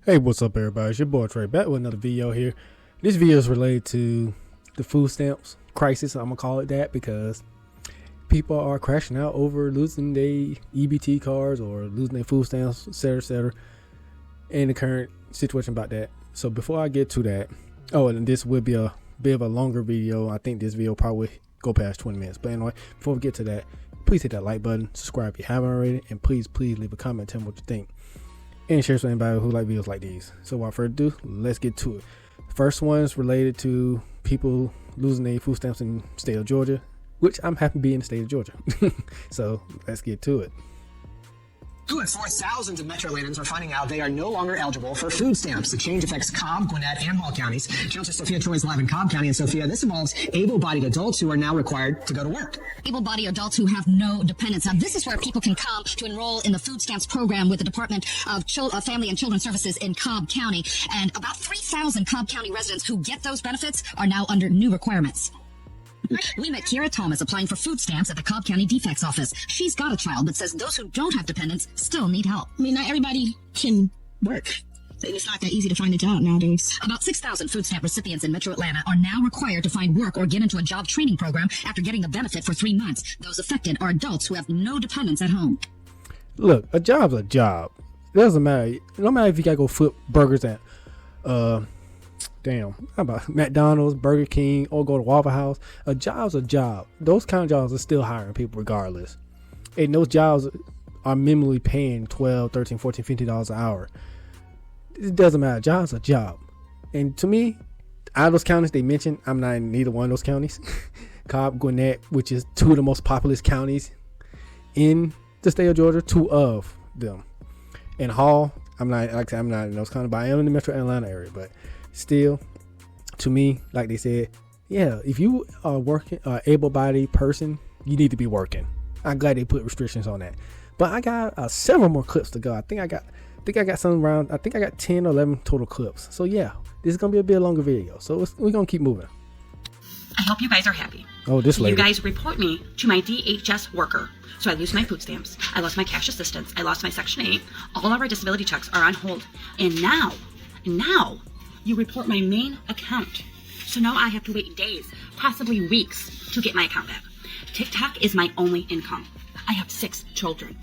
Hey, what's up everybody? It's your boy Trey back with another video here. This video is related to the food stamps crisis. I'm gonna call it that because people are crashing out over losing their EBT cards or losing their food stamps, etc., and the current situation about that. So before I get to that, and this will be a bit of a longer video. I think this video probably go past 20 minutes. But anyway, before we get to that, please hit that like button, subscribe if you haven't already, and please leave a comment, tell me what you think. And share with anybody who like videos like these. So without further ado, let's get to it. First one is related to people losing their food stamps in the state of Georgia, which I'm happy to be in the state of Georgia. So let's get to it. 4,000 of Metro Atlantans are finding out they are no longer eligible for food stamps. The change affects Cobb, Gwinnett, and Hall counties. Counselor Sophia Troy is live in Cobb County. And Sophia, this involves able-bodied adults who are now required to go to work. Able-bodied adults who have no dependents. Now, this is where people can come to enroll in the food stamps program with the Department of Family and Children Services in Cobb County. And about 3,000 Cobb County residents who get those benefits are now under new requirements. We met Kiera Thomas applying for food stamps at the Cobb County Defects Office. She's got a child, but says those who don't have dependents still need help. I mean, not everybody can work. It's not that easy to find a job nowadays. About 6,000 food stamp recipients in Metro Atlanta are now required to find work or get into a job training program after getting the benefit for 3 months. Those affected are adults who have no dependents at home. Look, a job's a job. It doesn't matter. No matter if you gotta go flip burgers at how about McDonald's, Burger King, or go to Waffle House. A job's a job. Those kind of jobs are still hiring people regardless. And those jobs are minimally paying $12, $13, $14, $15 an hour. It doesn't matter. A job's a job. And to me, out of those counties they mentioned, I'm not in neither one of those counties. Cobb, Gwinnett, which is two of the most populous counties in the state of Georgia, two of them. And Hall, I'm not in those counties, but I am in the Metro Atlanta area. But still, to me, like they said, yeah, if you are working, able-bodied person, you need to be working. I'm glad they put restrictions on that. But I got several more clips to go. I think I got something around. I think I got 10 or 11 total clips. So yeah, this is gonna be a bit longer video. So we're gonna keep moving. I hope you guys are happy. Oh, this lady. You guys report me to my DHS worker. So I lose my food stamps. I lost my cash assistance. I lost my Section 8. All of our disability checks are on hold. And now, you report my main account. So now I have to wait days, possibly weeks, to get my account back. TikTok is my only income. I have 6 children.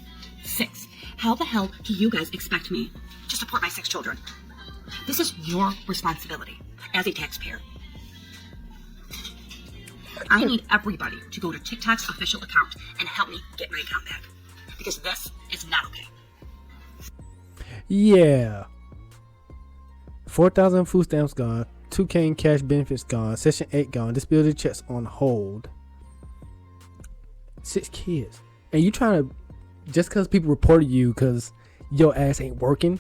6. How the hell do you guys expect me to support my 6 children? This is your responsibility as a taxpayer. I need everybody to go to TikTok's official account and help me get my account back. Because this is not okay. Yeah. 4,000 food stamps gone, 2K in cash benefits gone, Section 8 gone, disability checks on hold. 6 kids. And you trying to, just because people reported you because your ass ain't working,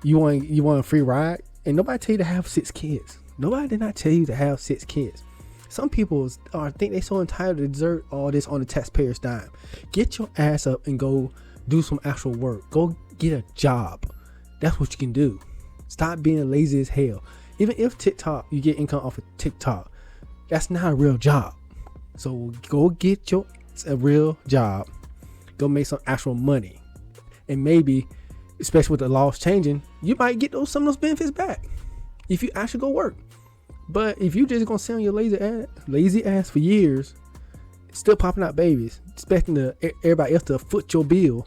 you want a free ride? And nobody tell you to have 6 kids. Nobody did not tell you to have 6 kids. Some people think they so entitled to desert all this on the taxpayer's dime. Get your ass up and go do some actual work. Go get a job. That's what you can do. Stop being lazy as hell. Even if TikTok, you get income off of TikTok, that's not a real job. So go get a real job. Go make some actual money. And maybe, especially with the laws changing, you might get some of those benefits back if you actually go work. But if you just gonna sit on your lazy ass for years, still popping out babies, expecting everybody else to foot your bill,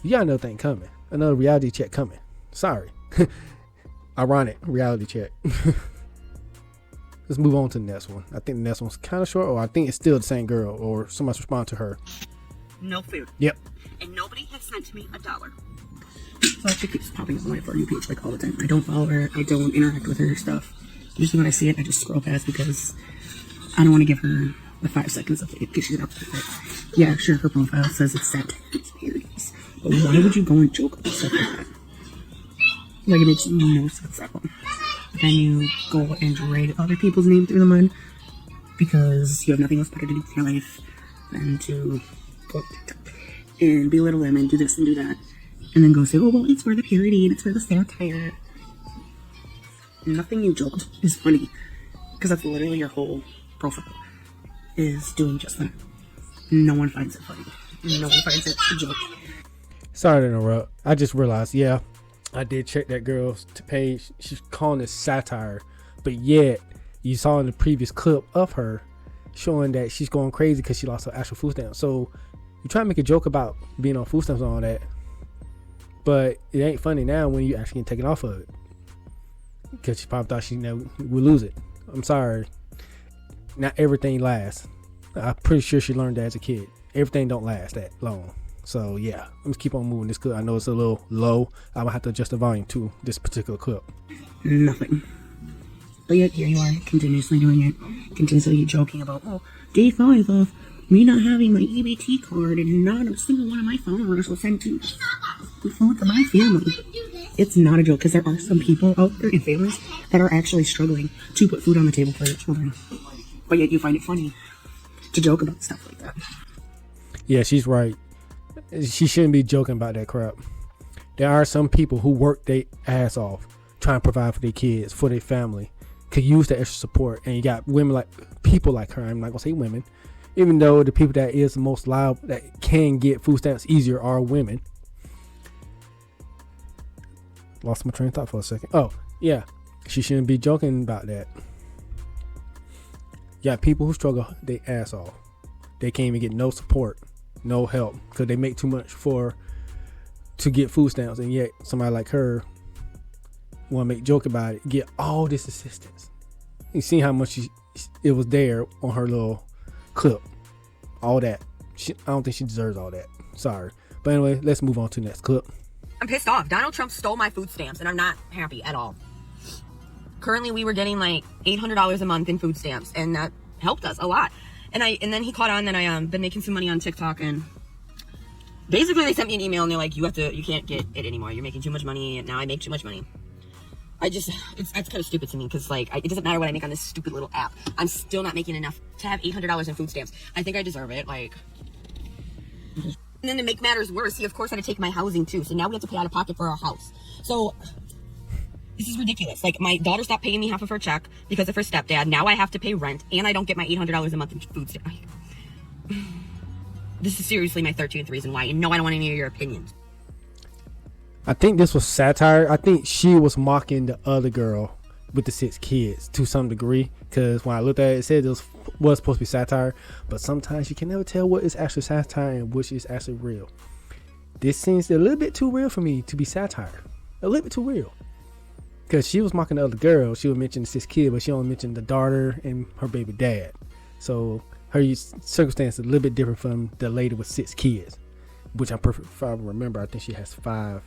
you got another thing coming. Another reality check coming. Sorry. Ironic reality check. Let's move on to the next one. I think the next one's kind of short, or I think it's still the same girl, or somebody's responding to her. No food. Yep. And nobody has sent me $1. So she keeps popping up on my For You page like all the time. I don't follow her. I don't interact with her stuff. Usually when I see it, I just scroll past because I don't want to give her the 5 seconds of it because she's not perfect. Yeah, sure, her profile says it's satire, it's parodies. But why would you go and joke about stuff like that? Like, it makes no sense at all. Then you go and drag other people's name through the mud because you have nothing else better to do with your life than to go up TikTok and belittle them and do this and do that. And then go say, oh, well, it's for the parody and it's for the satire. Nothing you joked is funny because that's literally your whole profile is doing just that. No one finds it funny. No one finds it a joke. Sorry to interrupt. I just realized, yeah, I did check that girl's page. She's calling it satire, but yet you saw in the previous clip of her showing that she's going crazy because she lost her actual food stamps. So you try to make a joke about being on food stamps and all that, but it ain't funny now when you actually get taken off of it, because she probably thought she never would lose it. I'm sorry, not everything lasts. I'm pretty sure she learned that as a kid. Everything don't last that long. So yeah, let's keep on moving this clip. I know it's a little low. I'm gonna have to adjust the volume to this particular clip. Nothing. But yet here you are, continuously doing it, continuously joking about, oh, day 5 of me not having my EBT card and not a single one of my followers will send to food for my family. It's not a joke, because there are some people out there and families that are actually struggling to put food on the table for their children. But yet you find it funny to joke about stuff like that. Yeah, she's right. She shouldn't be joking about that crap. There are some people who work their ass off trying to provide for their kids, for their family, could use that extra support. And you got women like people like her. I'm not gonna say women, even though the people that is the most liable that can get food stamps easier are women. Lost my train of thought for a second. Oh yeah, she shouldn't be joking about that. You got people who struggle their ass off. They can't even get no support, no help, because they make too much to get food stamps, and yet somebody like her want to make joke about it, get all this assistance. You see how much it was there on her little clip. All that. I don't think she deserves all that. Sorry. But anyway, let's move on to the next clip. I'm pissed off. Donald Trump stole my food stamps, and I'm not happy at all. Currently, we were getting like $800 a month in food stamps, and that helped us a lot. And then he caught on that I been making some money on TikTok, and basically they sent me an email and they're like, you can't get it anymore. You're making too much money, and now I make too much money. It's kind of stupid to me, because like it doesn't matter what I make on this stupid little app. I'm still not making enough to have $800 in food stamps. I think I deserve it. Like, and then to make matters worse, he of course had to take my housing too. So now we have to pay out of pocket for our house. So this is ridiculous. Like, my daughter stopped paying me half of her check because of her stepdad. Now I have to pay rent, and I don't get my $800 a month in food stamps. This is seriously my 13th reason why. And no, I don't want any of your opinions. I think this was satire. I think she was mocking the other girl with the 6 kids to some degree, because when I looked at it, it said it was supposed to be satire, but sometimes you can never tell what is actually satire and which is actually real. This seems a little bit too real for me to be satire. A little bit too real. Because she was mocking the other girl. She would mention the 6 kids, but she only mentioned the daughter and her baby dad. So her circumstance is a little bit different from the lady with 6 kids, which I'm perfect. If I remember, I think she has 5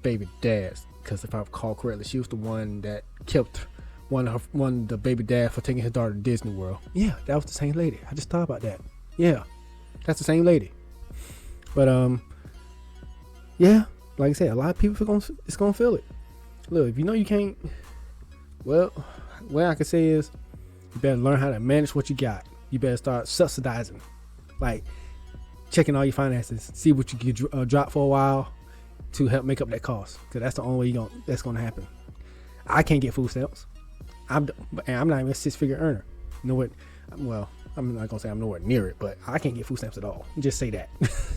baby dads. Because if I recall correctly, she was the one that kept one of the baby dad for taking his daughter to Disney World. Yeah, that was the same lady. I just thought about that. Yeah, that's the same lady. But yeah. Like I said, a lot of people it's gonna feel it. Look, if you know you can't, well, what I can say is, you better learn how to manage what you got. You better start subsidizing, like checking all your finances, see what you can drop for a while to help make up that cost. Because that's the only way that's gonna happen. I can't get food stamps. I'm not even a 6-figure earner. You know what? Well, I'm not gonna say I'm nowhere near it, but I can't get food stamps at all. Just say that.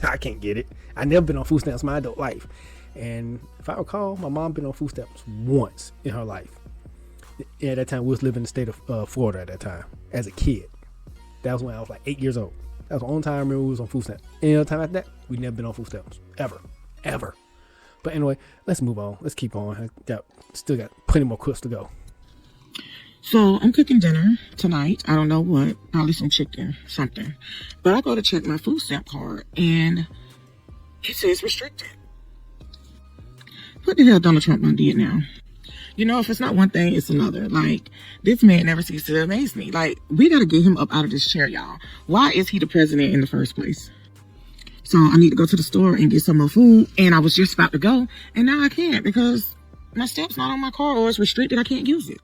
I can't get it. I never been on food stamps my adult life. And if I recall, my mom been on food stamps once in her life. Yeah, at that time we was living in the state of Florida at that time as a kid. That was when I was like 8 years old. That was the only time I remember we was on food stamps. Any other time after that, we never been on food stamps. Ever. But anyway, let's move on. Let's keep on. Still got plenty more clips to go. So I'm cooking dinner tonight. I don't know what. Probably some chicken, something. But I go to check my food stamp card, and it says restricted. What the hell Donald Trump done did now? You know, if it's not one thing, it's another. Like, this man never ceases to amaze me. Like, we got to get him up out of this chair, y'all. Why is he the president in the first place? So I need to go to the store and get some more food, and I was just about to go, and now I can't because my stamp's not on my card, or it's restricted. I can't use it.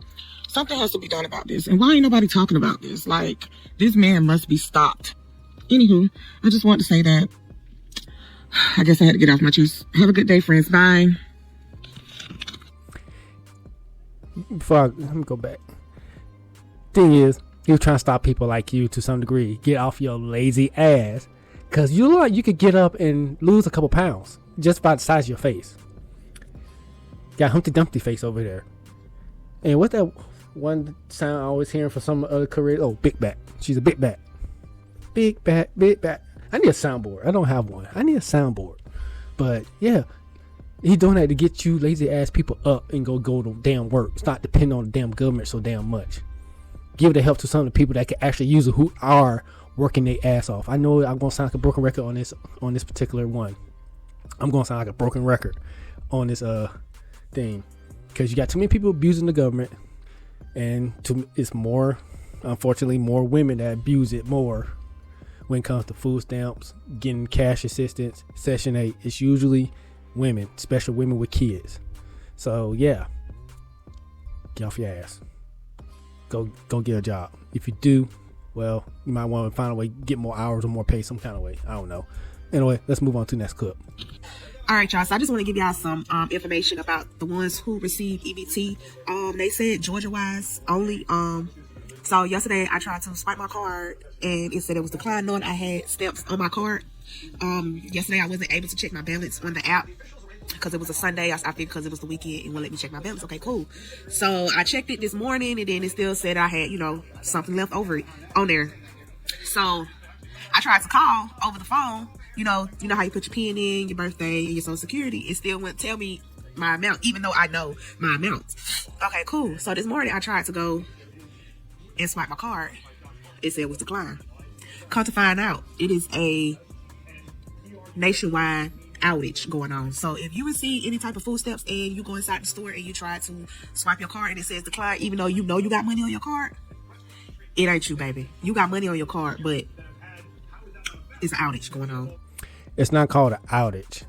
Something has to be done about this. And why ain't nobody talking about this? Like, this man must be stopped. Anywho, I just wanted to say that. I guess I had to get off my chest. Have a good day, friends. Bye. Let me go back. Thing is, he was trying to stop people like you to some degree. Get off your lazy ass. Because you look like you could get up and lose a couple pounds just by the size of your face. Got Humpty Dumpty face over there. And what's that one sound I always hearing from some other career? Oh, Big Bat. She's a big bat. Big bat, big bat. I need a soundboard. I don't have one. I need a soundboard. But yeah, he doing that to get you lazy ass people up and go to damn work. Stop depending on the damn government so damn much. Give the help to some of the people that can actually use it, who are working their ass off. I know I'm gonna sound like a broken record on this particular one. I'm gonna sound like a broken record on this thing, because you got too many people abusing the government, and it's more, unfortunately, more women that abuse it more when it comes to food stamps, getting cash assistance, Section 8. It's usually women, especially women with kids. So yeah, get off your ass. Go get a job. If you do, well, you might want to find a way to get more hours or more pay some kind of way. I don't know. Anyway, let's move on to the next clip. All right, y'all. So I just want to give y'all some information about the ones who received EBT. They said Georgia-wise only. So yesterday I tried to swipe my card and it said it was declined, knowing I had stamps on my card. Yesterday I wasn't able to check my balance on the app because it was a Sunday. I figured because it was the weekend, it wouldn't let me check my balance. Okay, cool. So I checked it this morning, and then it still said I had, something left over it on there. So I tried to call over the phone. You know how you put your PIN in, your birthday, and your social security. It still wouldn't tell me my amount, even though I know my amount. Okay, cool. So this morning I tried to go and swipe my card. It said it was declined. Come to find out, it is a nationwide outage going on. So if you receive any type of food stamps and you go inside the store and you try to swipe your card and it says decline, even though you know you got money on your card, it ain't you, baby. You got money on your card, but it's an outage going on. It's not called an outage.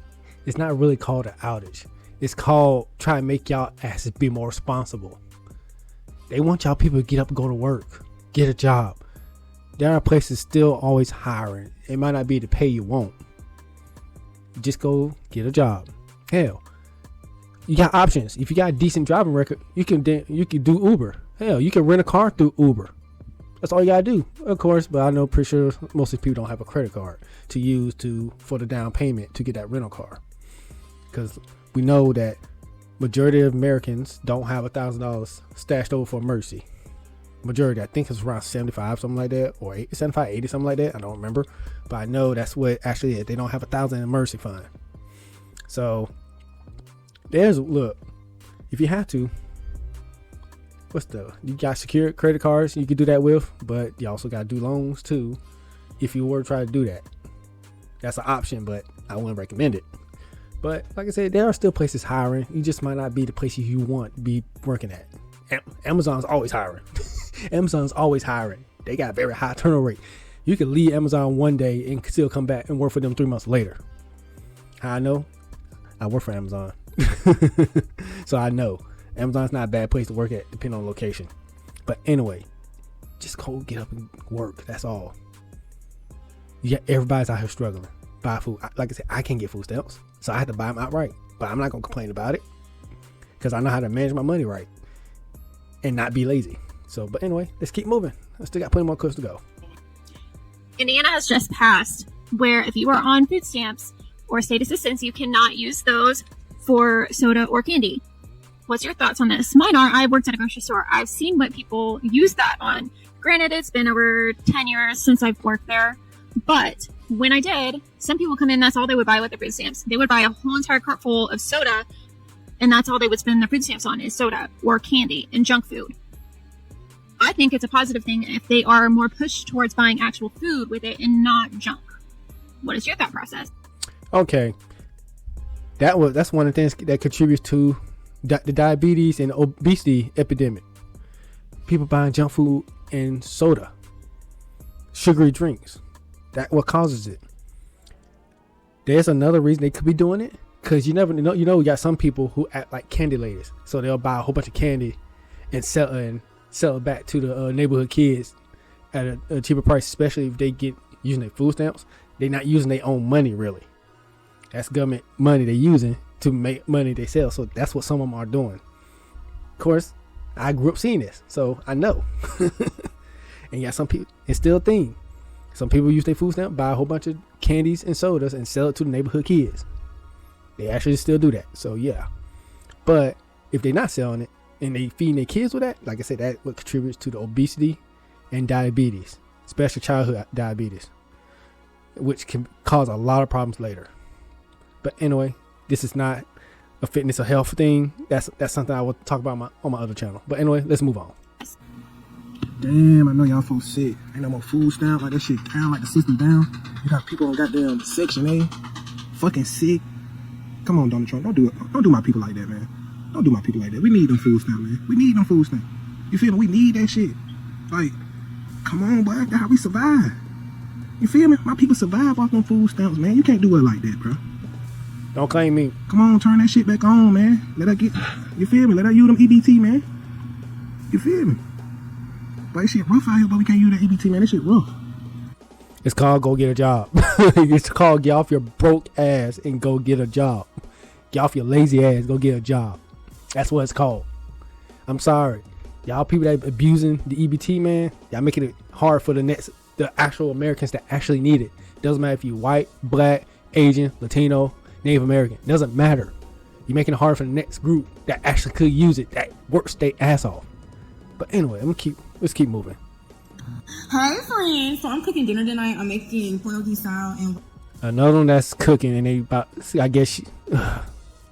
It's not really called an outage. It's called try to make y'all asses be more responsible. They want y'all people to get up and go to work, get a job. There are places still always hiring. It might not be the pay you want. Just go get a job. Hell, you got options. If you got a decent driving record, you can do Uber. Hell, you can rent a car through Uber. That's all you gotta do, of course. But I know, pretty sure most of the people don't have a credit card to use for the down payment to get that rental car, because we know that majority of Americans don't have $1,000 stashed over for emergency. Majority, I think it's around 75, something like that, or 75, 80, something like that. I don't remember, but I know that's what actually is. They don't have $1,000 in emergency fund. So look, if you have to, you got secured credit cards you can do that with, but you also got to do loans too if you were to try to do that. That's an option, but I wouldn't recommend it. But like I said, there are still places hiring. You just might not be the places you want to be working at. Amazon's always hiring. Amazon's always hiring. They got a very high turnover rate. You can leave Amazon one day and still come back and work for them 3 months later. How I know? I work for Amazon. So I know. Amazon's not a bad place to work at, depending on location. But anyway, just go get up and work. That's all. Everybody's out here struggling. Buy food. Like I said, I can't get food stamps, so I have to buy them outright. But I'm not going to complain about it, because I know how to manage my money right and not be lazy. So, but anyway, let's keep moving. I still got plenty more clips to go. Indiana has just passed where if you are on food stamps or state assistance, you cannot use those for soda or candy. What's your thoughts on this? Mine are, I worked at a grocery store. I've seen what people use that on. Granted, it's been over 10 years since I've worked there, but when I did, some people come in, that's all they would buy with their food stamps. They would buy a whole entire cart full of soda, and that's all they would spend their food stamps on is soda or candy and junk food. I think it's a positive thing if they are more pushed towards buying actual food with it and not junk. What is your thought process? Okay. That's one of the things that contributes to the diabetes and obesity epidemic. People buying junk food and soda, sugary drinks. That's what causes it. There's another reason they could be doing it, because you never know. We got some people who act like candy ladies, so they'll buy a whole bunch of candy and sell it back to the neighborhood kids at a cheaper price, especially if they get using their food stamps. They're not using their own money, really. That's government money they're using to make money they sell. So that's what some of them are doing. Of course, I grew up seeing this, so I know. And yeah, some people, it's still a thing. Some people use their food stamp, buy a whole bunch of candies and sodas and sell it to the neighborhood kids. They actually still do that. So yeah. But if they're not selling it and they feeding their kids with that, like I said, that what contributes to the obesity and diabetes, especially childhood diabetes, which can cause a lot of problems later. But anyway, this is not a fitness or health thing. That's something I will talk about on my other channel. But anyway, let's move on. Damn, I know y'all folks sick. Ain't no more food stamp, like that shit down, like the system down. You got people on goddamn Section A, fucking sick. Come on, Donald Trump, don't do my people like that, man. Don't do my people like that. We need them food stamp, man. We need them food stamp. You feel me? We need that shit. Like, come on, boy, that's how we survive. You feel me? My people survive off them food stamps, man. You can't do it like that, bro. Don't claim me. Come on, turn that shit back on, man. Let her get, you feel me? Let her use them EBT, man. You feel me? But this shit rough out here, but we can't use that EBT, man. This shit rough. It's called go get a job. It's called get off your broke ass and go get a job. Get off your lazy ass, go get a job. That's what it's called. I'm sorry. Y'all people that abusing the EBT, man, y'all making it hard for the actual Americans that actually need it. Doesn't matter if you white, black, Asian, Latino, Native American. Doesn't matter. You're making it hard for the next group that actually could use it, that works their ass off. But anyway, let's keep moving. Hi friends, so I'm cooking dinner tonight. I'm making Blk style and another one that's cooking, and they about, I guess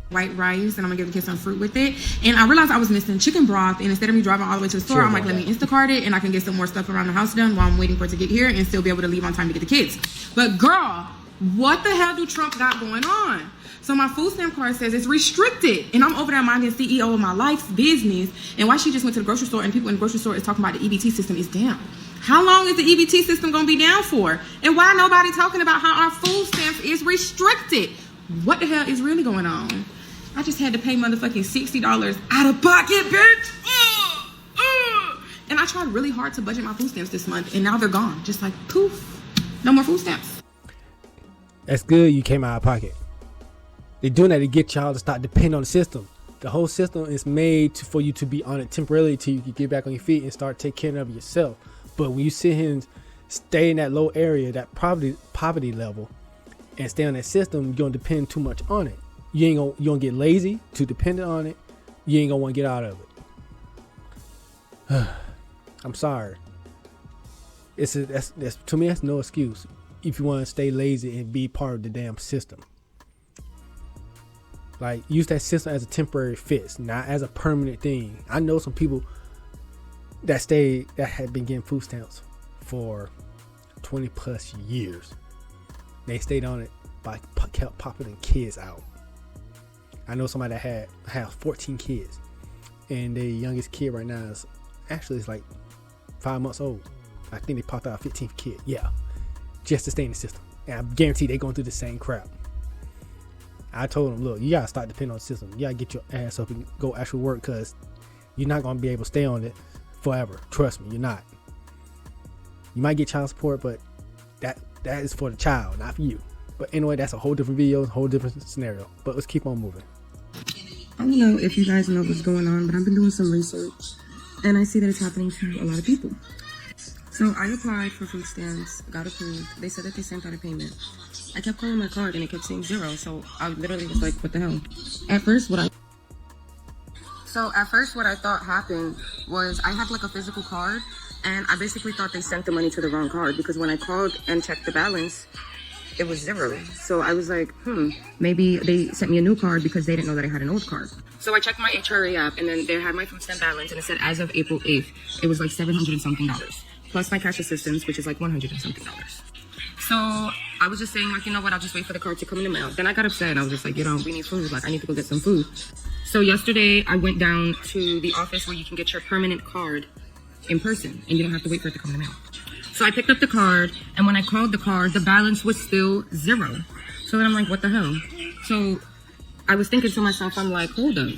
white rice, and I'm gonna give the kids some fruit with it. And I realized I was missing chicken broth, and instead of me driving all the way to the store, I'm like, let me Instacart it, and I can get some more stuff around the house done while I'm waiting for it to get here and still be able to leave on time to get the kids. But girl, what the hell do Trump got going on? So my food stamp card says it's restricted, and I'm over there minding CEO of my life's business. And why she just went to the grocery store and people in the grocery store is talking about the EBT system is down. How long is the EBT system gonna be down for? And why nobody talking about how our food stamps is restricted? What the hell is really going on? I just had to pay motherfucking $60 out of pocket, bitch. And I tried really hard to budget my food stamps this month, and now they're gone. Just like poof, no more food stamps. That's good. You came out of pocket. They're doing that to get y'all to stop depending on the system. The whole system is made for you to be on it temporarily till you can get back on your feet and start taking care of yourself. But when you sit here and stay in that low area, that poverty level, and stay on that system, you're gonna depend too much on it. You gonna get lazy, too dependent on it. You ain't gonna want to get out of it. I'm sorry. That's to me, that's no excuse if you want to stay lazy and be part of the damn system. Like, use that system as a temporary fix, not as a permanent thing. I know some people that had been getting food stamps for 20 plus years. They stayed on it by kept popping the kids out. I know somebody that had 14 kids, and their youngest kid right now is like 5 months old. I think they popped out a 15th kid. Yeah, just to stay in the system. And I guarantee they're going through the same crap. I told them, look, you gotta start depending on the system. You gotta get your ass up and go actually work, because you're not gonna be able to stay on it forever. Trust me, you're not. You might get child support, but that is for the child, not for you. But anyway, that's a whole different video, a whole different scenario. But let's keep on moving. I don't know if you guys know what's going on, but I've been doing some research, and I see that it's happening to a lot of people. So I applied for food stamps, got approved. They said that they sent out a payment. I kept calling my card and it kept saying 0. So I literally was like, what the hell? At first, what I thought happened was I had like a physical card, and I basically thought they sent the money to the wrong card, because when I called and checked the balance, it was 0. So I was like, maybe they sent me a new card because they didn't know that I had an old card. So I checked my HRA app, and then they had my food stamp balance, and it said as of April 8th, it was like $700 and something, plus my cash assistance, which is like $100 and something. So I was just saying, like, you know what, I'll just wait for the card to come in the mail. Then I got upset, and I was just like, we need food. Like, I need to go get some food. So yesterday, I went down to the office where you can get your permanent card in person, and you don't have to wait for it to come in the mail. So I picked up the card, and when I called the card, the balance was still 0. So then I'm like, what the hell? So I was thinking to myself, I'm like, hold up.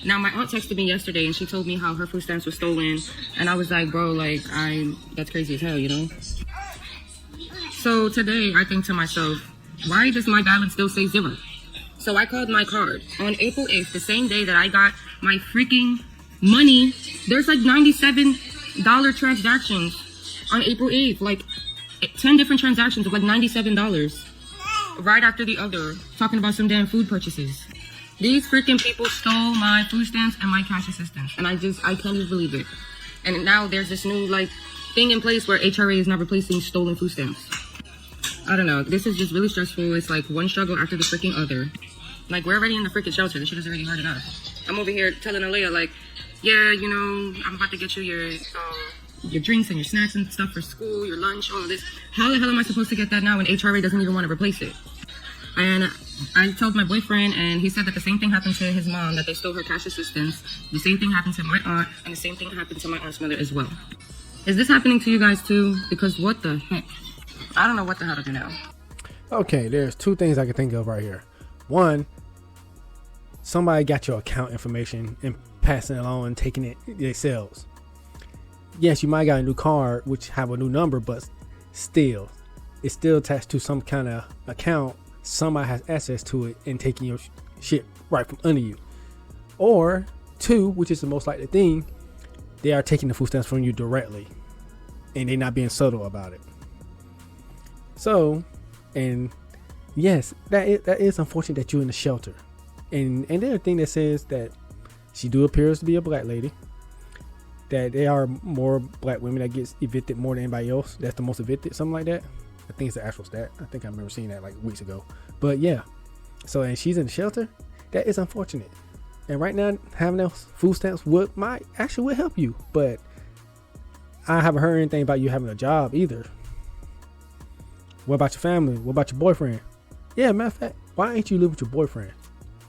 Now, my aunt texted me yesterday, and she told me how her food stamps were stolen. And I was like, bro, like, that's crazy as hell, you know? So today, I think to myself, why does my balance still say 0? So I called my card. On April 8th, the same day that I got my freaking money, there's like $97 transactions on April 8th. Like 10 different transactions of like $97. Right after the other, talking about some damn food purchases. These freaking people stole my food stamps and my cash assistance. And I can't even believe it. And now there's this new, like, thing in place where HRA is not replacing stolen food stamps. I don't know. This is just really stressful. It's like one struggle after the freaking other. Like, we're already in the freaking shelter. This shit is already hard enough. I'm over here telling Aaliyah, like, yeah, you know, I'm about to get you your drinks and your snacks and stuff for school, your lunch, all of this. How the hell am I supposed to get that now when HRA doesn't even want to replace it? And I told my boyfriend, and he said that the same thing happened to his mom, that they stole her cash assistance. The same thing happened to my aunt, and the same thing happened to my aunt's mother as well. Is this happening to you guys too? Because what the heck? I don't know what the hell to do now. Okay, there's two things I can think of right here. One, somebody got your account information and passing it along and taking it themselves. Yes, you might got a new card which have a new number, but still, it's still attached to some kind of account. Somebody has access to it and taking your shit right from under you. Or two, which is the most likely thing, they are taking the food stamps from you directly and they're not being subtle about it. So, and yes, that is unfortunate that you're in the shelter. And the other thing that says that she do appears to be a black lady, that there are more black women that gets evicted more than anybody else. That's the most evicted, something like that. I think it's the actual stat. I think I remember seeing that like weeks ago. But yeah, so, and she's in the shelter. That is unfortunate. And right now, having those food stamps would help you. But I haven't heard anything about you having a job either. What about your family? What about your boyfriend? Yeah, matter of fact, why ain't you living with your boyfriend?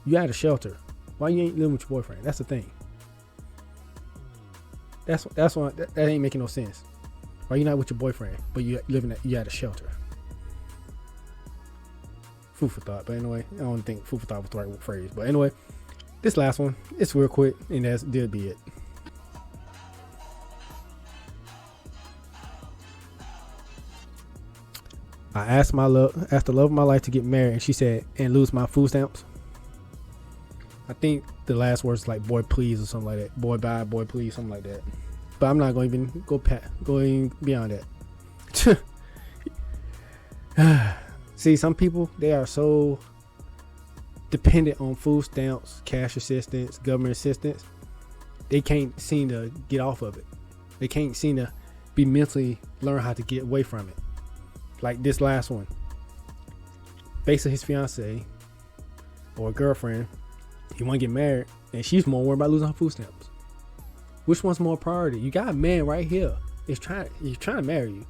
You at a shelter. Why you ain't living with your boyfriend? That's the thing. That's why that ain't making no sense. Why you not with your boyfriend, but you at a shelter? Food for thought. But anyway, I don't think food for thought was the right phrase. But anyway, this last one, it's real quick, and that'll be it. I asked the love of my life to get married, and she said, and lose my food stamps. I think the last words like boy please or something like that. Boy bye, boy please, something like that. But I'm not going to even going beyond that. See, some people, they are so dependent on food stamps, cash assistance, government assistance. They can't seem to get off of it. They can't seem to be mentally learn how to get away from it. Like this last one. Basically, his fiance or girlfriend, he want to get married, and she's more worried about losing her food stamps. Which one's more priority? You got a man right here. He's trying to marry you.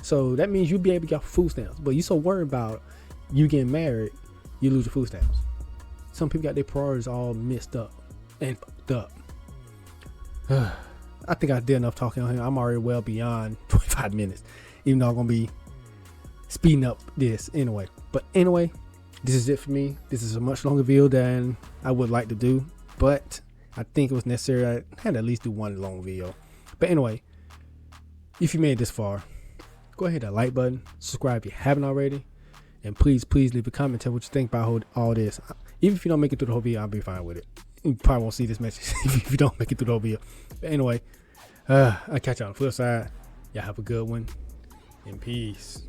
So that means you'll be able to get food stamps. But you so worried about you getting married, you lose your food stamps. Some people got their priorities all messed up and fucked up. I think I did enough talking on here. I'm already well beyond 25 minutes. Even though I'm going to be speeding up this anyway. But anyway, this is it for me. This is a much longer video than I would like to do. But I think it was necessary. I had to at least do one long video. But anyway, if you made it this far, go ahead and hit that like button. Subscribe if you haven't already. And please leave a comment. Tell what you think about all this. Even if you don't make it through the whole video, I'll be fine with it. You probably won't see this message if you don't make it through the whole video. But anyway, I'll catch you on the flip side. Y'all have a good one. And peace.